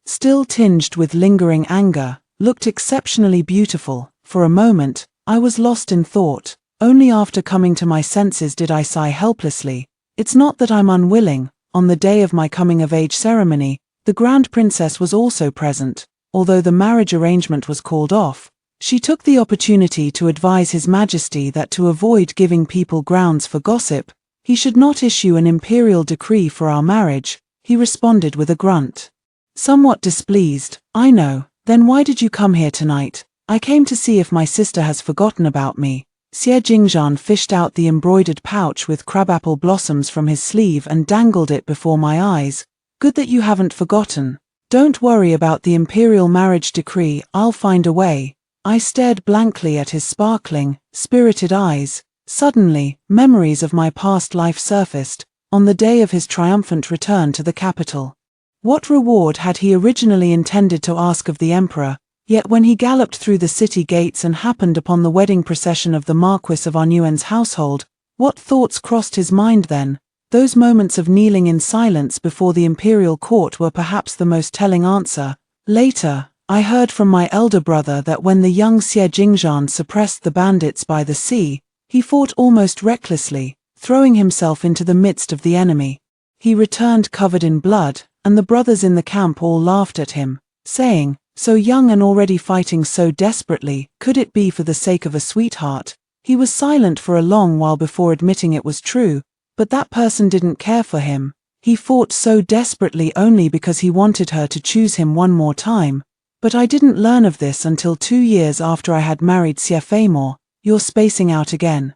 still tinged with lingering anger, looked exceptionally beautiful. For a moment, I was lost in thought. Only after coming to my senses did I sigh helplessly. It's not that I'm unwilling. On the day of my coming-of-age ceremony, the Grand Princess was also present. Although the marriage arrangement was called off, she took the opportunity to advise His Majesty that to avoid giving people grounds for gossip, he should not issue an imperial decree for our marriage. He responded with a grunt. Somewhat displeased, I know. Then why did you come here tonight? I came to see if my sister has forgotten about me. Xie Jingzhan fished out the embroidered pouch with crabapple blossoms from his sleeve and dangled it before my eyes. Good that you haven't forgotten. Don't worry about the imperial marriage decree, I'll find a way. I stared blankly at his sparkling, spirited eyes. Suddenly, memories of my past life surfaced, on the day of his triumphant return to the capital. What reward had he originally intended to ask of the emperor? Yet when he galloped through the city gates and happened upon the wedding procession of the Marquis of Arnuen's household, what thoughts crossed his mind then? Those moments of kneeling in silence before the imperial court were perhaps the most telling answer. Later, I heard from my elder brother that when the young Xie Jingzhan suppressed the bandits by the sea, he fought almost recklessly, throwing himself into the midst of the enemy. He returned covered in blood, and the brothers in the camp all laughed at him, saying, so young and already fighting so desperately, could it be for the sake of a sweetheart? He was silent for a long while before admitting it was true, but that person didn't care for him. He fought so desperately only because he wanted her to choose him one more time. But I didn't learn of this until 2 years after I had married Siefamor. You're spacing out again.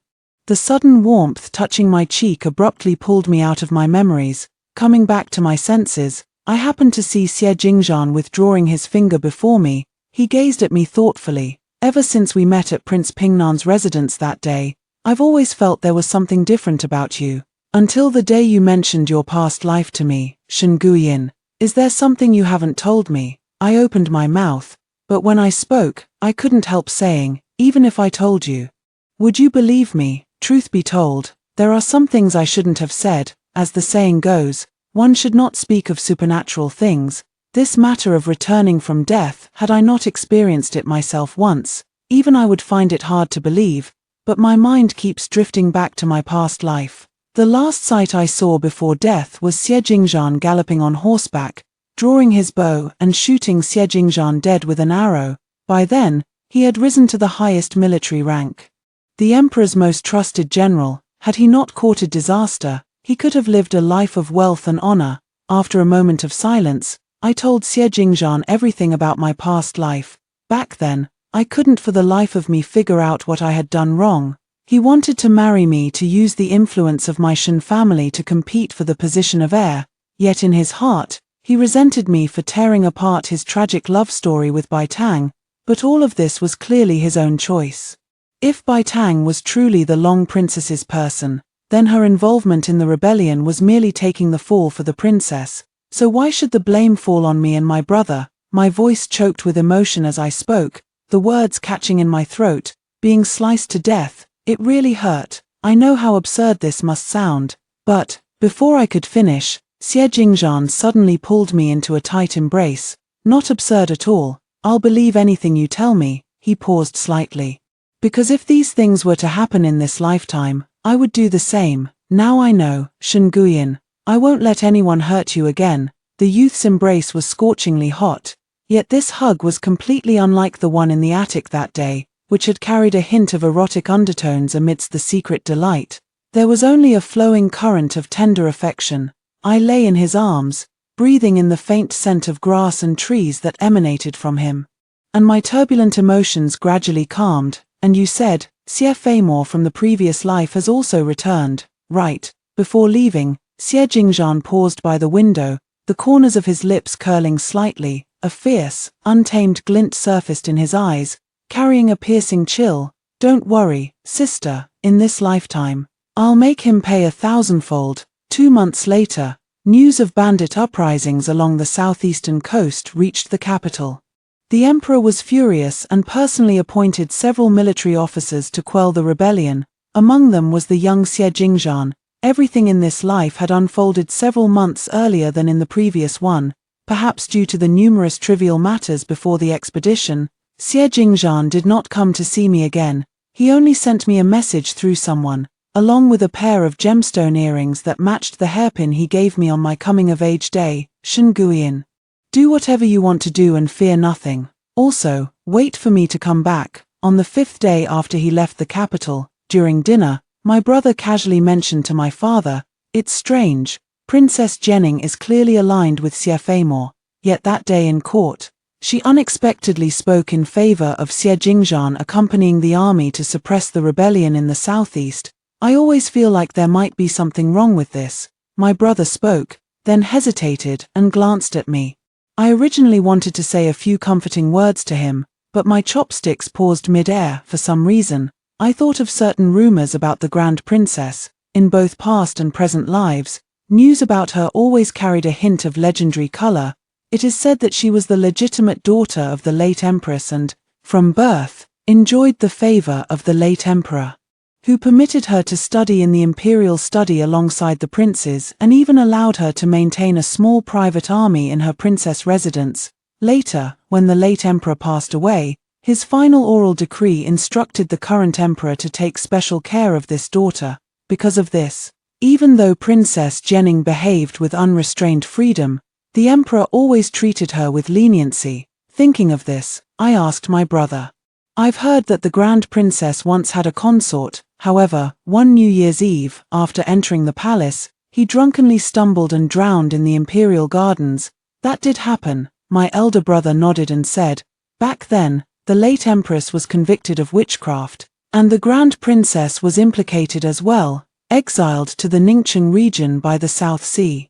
The sudden warmth touching my cheek abruptly pulled me out of my memories. Coming back to my senses, I happened to see Xie Jingzhan withdrawing his finger before me. He gazed at me thoughtfully. Ever since we met at Prince Pingnan's residence that day, I've always felt there was something different about you. Until the day you mentioned your past life to me, Shen Guoyin. Is there something you haven't told me? I opened my mouth, but when I spoke, I couldn't help saying, even if I told you. Would you believe me? Truth be told, there are some things I shouldn't have said. As the saying goes, one should not speak of supernatural things. This matter of returning from death, had I not experienced it myself once, even I would find it hard to believe, but my mind keeps drifting back to my past life. The last sight I saw before death was Xie Jingzhan galloping on horseback, drawing his bow and shooting Xie Jingzhan dead with an arrow. By then, he had risen to the highest military rank. The emperor's most trusted general. Had he not courted disaster, he could have lived a life of wealth and honor. After a moment of silence, I told Xie Jingzhan everything about my past life. Back then, I couldn't for the life of me figure out what I had done wrong. He wanted to marry me to use the influence of my Shen family to compete for the position of heir, yet in his heart, he resented me for tearing apart his tragic love story with Bai Tang, but all of this was clearly his own choice. If Bai Tang was truly the Long Princess's person, then her involvement in the rebellion was merely taking the fall for the princess, so why should the blame fall on me and my brother? My voice choked with emotion as I spoke, the words catching in my throat, being sliced to death. It really hurt. I know how absurd this must sound, but, before I could finish, Xie Jingzhan suddenly pulled me into a tight embrace. Not absurd at all. I'll believe anything you tell me. He paused slightly. Because if these things were to happen in this lifetime, I would do the same. Now I know, Shen Guoyin. I won't let anyone hurt you again. The youth's embrace was scorchingly hot, yet this hug was completely unlike the one in the attic that day, which had carried a hint of erotic undertones amidst the secret delight. There was only a flowing current of tender affection. I lay in his arms, breathing in the faint scent of grass and trees that emanated from him. And my turbulent emotions gradually calmed. And you said, Xie Feimor from the previous life has also returned, right? Before leaving, Xie Jingzhan paused by the window, the corners of his lips curling slightly, a fierce, untamed glint surfaced in his eyes, carrying a piercing chill. Don't worry, sister, in this lifetime, I'll make him pay 1,000-fold. 2 months later, news of bandit uprisings along the southeastern coast reached the capital. The emperor was furious and personally appointed several military officers to quell the rebellion. Among them was the young Xie Jingzhan. Everything in this life had unfolded several months earlier than in the previous one, perhaps due to the numerous trivial matters before the expedition. Xie Jingzhan did not come to see me again. He only sent me a message through someone, along with a pair of gemstone earrings that matched the hairpin he gave me on my coming-of-age day. Shen Guoyin. Do whatever you want to do and fear nothing. Also, wait for me to come back. On the 5th day after he left the capital, during dinner, my brother casually mentioned to my father, "It's strange, Princess Jenning is clearly aligned with Xie Feimor." Yet that day in court, she unexpectedly spoke in favor of Xie Jingzhan accompanying the army to suppress the rebellion in the southeast. I always feel like there might be something wrong with this. My brother spoke, then hesitated and glanced at me. I originally wanted to say a few comforting words to him, but my chopsticks paused mid-air for some reason. I thought of certain rumors about the Grand Princess. In both past and present lives, news about her always carried a hint of legendary color. It is said that she was the legitimate daughter of the late empress and, from birth, enjoyed the favor of the late emperor, who permitted her to study in the imperial study alongside the princes and even allowed her to maintain a small private army in her princess residence. Later, when the late emperor passed away, his final oral decree instructed the current emperor to take special care of this daughter. Because of this, even though Princess Jenning behaved with unrestrained freedom, the emperor always treated her with leniency. Thinking of this, I asked my brother. I've heard that the Grand Princess once had a consort. However, one New Year's Eve, after entering the palace, he drunkenly stumbled and drowned in the imperial gardens. That did happen. My elder brother nodded and said, back then, the late empress was convicted of witchcraft, and the Grand Princess was implicated as well, exiled to the Ningcheng region by the South Sea.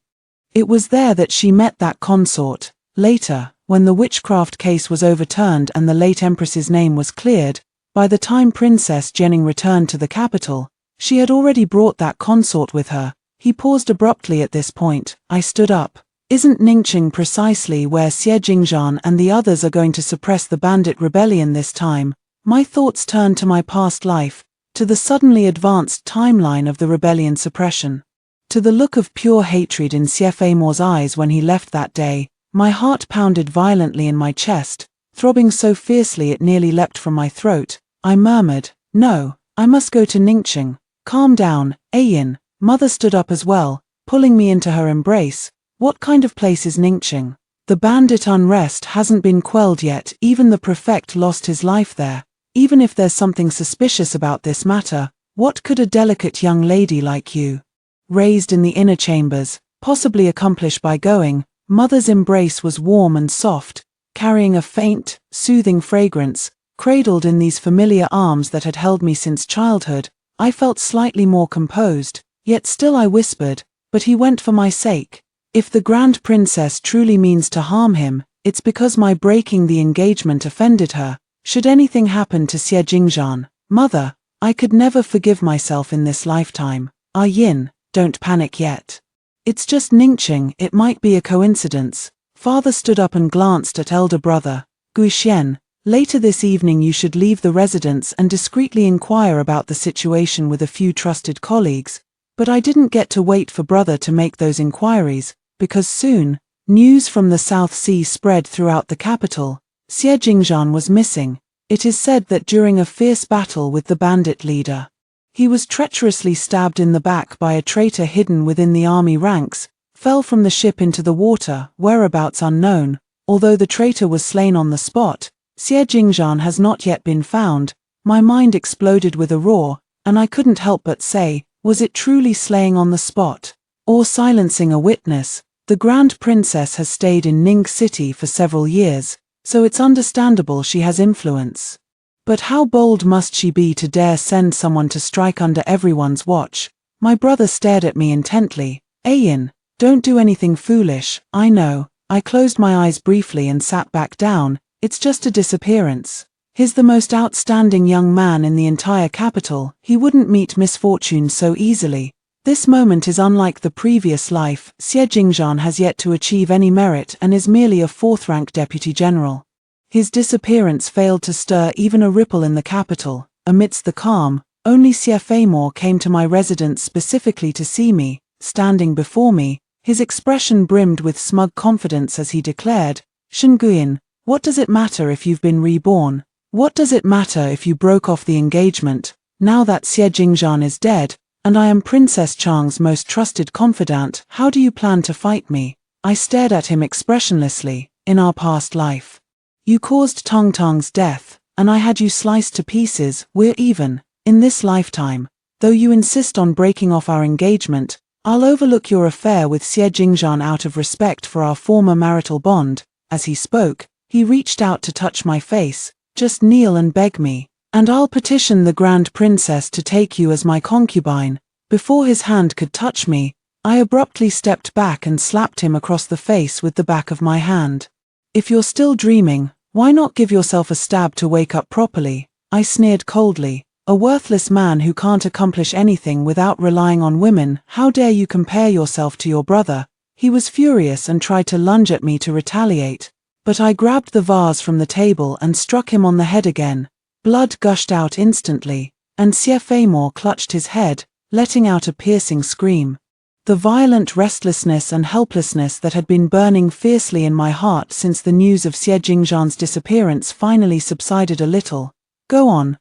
It was there that she met that consort. Later, when the witchcraft case was overturned and the late empress's name was cleared, by the time Princess Jenning returned to the capital, she had already brought that consort with her. He paused abruptly at this point. I stood up. Isn't Ningqing precisely where Xie Jingzhan and the others are going to suppress the bandit rebellion this time? My thoughts turned to my past life, to the suddenly advanced timeline of the rebellion suppression. To the look of pure hatred in Xie Feimore's eyes when he left that day. My heart pounded violently in my chest, throbbing so fiercely it nearly leapt from my throat. I murmured, "No, I must go to Ningqing." "Calm down, Ayin." Mother stood up as well, pulling me into her embrace. "What kind of place is Ningqing? The bandit unrest hasn't been quelled yet. Even the prefect lost his life there. Even if there's something suspicious about this matter, what could a delicate young lady like you, raised in the inner chambers, possibly accomplish by going?" Mother's embrace was warm and soft, carrying a faint, soothing fragrance. Cradled in these familiar arms that had held me since childhood, I felt slightly more composed, yet still I whispered, "But he went for my sake. If the Grand Princess truly means to harm him, it's because my breaking the engagement offended her. Should anything happen to Xie Jingzhan, Mother, I could never forgive myself in this lifetime." "Ah Yin, don't panic yet. It's just Ningqing. It might be a coincidence." Father stood up and glanced at elder brother. "Guixian, later this evening you should leave the residence and discreetly inquire about the situation with a few trusted colleagues." But I didn't get to wait for brother to make those inquiries, because soon, news from the South Sea spread throughout the capital. Xie Jingzhan was missing. It is said that during a fierce battle with the bandit leader, he was treacherously stabbed in the back by a traitor hidden within the army ranks, fell from the ship into the water, whereabouts unknown. Although the traitor was slain on the spot, Xie Jingzhan has not yet been found. My mind exploded with a roar, and I couldn't help but say, was it truly slaying on the spot, or silencing a witness? The Grand Princess has stayed in Ning City for several years, so it's understandable she has influence. But how bold must she be to dare send someone to strike under everyone's watch? My brother stared at me intently. "Ayin, don't do anything foolish." "I know." I closed my eyes briefly and sat back down. "It's just a disappearance. He's the most outstanding young man in the entire capital. He wouldn't meet misfortune so easily. This moment is unlike the previous life. Xie Jingzhan has yet to achieve any merit and is merely a fourth-rank deputy general." His disappearance failed to stir even a ripple in the capital. Amidst the calm, only Xie Feimore came to my residence specifically to see me. Standing before me, his expression brimmed with smug confidence as he declared, "Shenguin, what does it matter if you've been reborn? What does it matter if you broke off the engagement? Now that Xie Jingzhan is dead, and I am Princess Chang's most trusted confidant, how do you plan to fight me?" I stared at him expressionlessly. "In our past life, you caused Tong Tong's death, and I had you sliced to pieces. We're even. In this lifetime, though you insist on breaking off our engagement, I'll overlook your affair with Xie Jingzhan out of respect for our former marital bond." As he spoke, he reached out to touch my face. "Just kneel and beg me, and I'll petition the Grand Princess to take you as my concubine." Before his hand could touch me, I abruptly stepped back and slapped him across the face with the back of my hand. "If you're still dreaming, why not give yourself a stab to wake up properly?" I sneered coldly. "A worthless man who can't accomplish anything without relying on women. How dare you compare yourself to your brother?" He was furious and tried to lunge at me to retaliate, but I grabbed the vase from the table and struck him on the head again. Blood gushed out instantly, and Xie Feimore clutched his head, letting out a piercing scream. The violent restlessness and helplessness that had been burning fiercely in my heart since the news of Xie Jingzhan's disappearance finally subsided a little. "Go on,